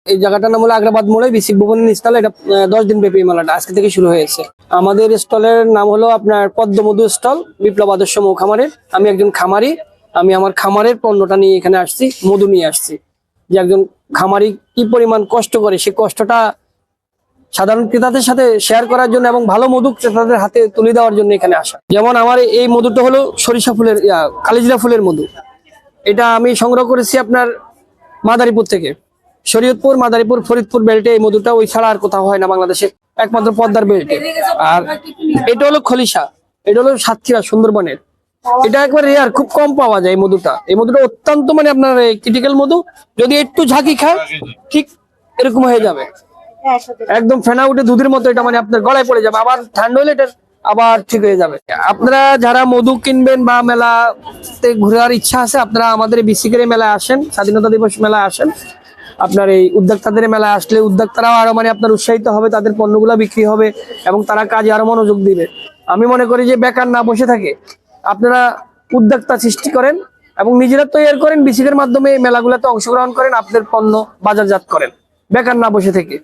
এই জায়গাটার নাম হলো আগ্রাবাদ মোড়ে বিসিক ভবনের স্টল। এটা 10 দিন ব্যাপী মেলাটা আজকে থেকে শুরু হয়েছে। আমাদের স্টলের নাম হলো আপনার পদ্মমধু স্টল, বিপ্লব আদর্শ মৌ খামারের। আমি একজন খামারি, আমি আমার খামারের পণ্যটা নিয়ে এখানে আসছি, মধু নিয়ে আসছি। যে একজন খামারি কি পরিমাণ কষ্ট করে, সেই কষ্টটা সাধারণ ক্রেতাদের সাথে শেয়ার করার জন্য এবং ভালো মধু ক্রেতাদের হাতে তুলে দেওয়ার জন্য এখানে আসা। যেমন আমার এই মধুটা হলো সরিষা ফুলের কালিজিরা ফুলের মধু। এটা আমি সংগ্রহ করেছি আপনার মাদারীপুর থেকে, শরীয়তপুর, মাদারীপুর, ফরিদপুর বেল্টে এই মধুটা, ওই ছাড়া আর কোথাও হয় না বাংলাদেশে, একমাত্র পদ্মার বেল্টে। আর এটা হলো খলিশা, এটা হলো সাতক্ষীরা সুন্দরবনের। এটা একবার রেয়ার, খুব কম পাওয়া যায় এই মধুটা। এই মধুটা অত্যন্ত মানে আপনার ক্রিটিক্যাল মধু, যদি একটু ঝাঁকি খায় ঠিক এরকম হয়ে যাবে, একদম ফেনা উঠে দুধের মতো। এটা মানে আপনার গলায় পড়ে যাবে, আবার ঠান্ডা হলে এটা আবার ঠিক হয়ে যাবে। আপনারা যারা মধু কিনবেন বা মেলাতে ঘোরার ইচ্ছা আছে, আপনারা আমাদের বিসিকের মেলায় আসেন, স্বাধীনতা দিবস মেলায় আসেন। আপনার এই উদ্যোক্তাদের মেলায় আসলে উদ্যোক্তারাও আরো মানে আপনার উৎসাহিত হবে, তাদের পণ্যগুলো বিক্রি হবে এবং তারা কাজে আরো মনোযোগ দিবে। আমি মনে করি যে বেকার না বসে থাকে আপনারা উদ্যোক্তা সৃষ্টি করেন এবং নিজেরা তৈরি করেন, বিসিকের মাধ্যমে এই মেলাগুলোতে অংশগ্রহণ করেন, আপনাদের পণ্য বাজারজাত করেন, বেকার না বসে থেকে।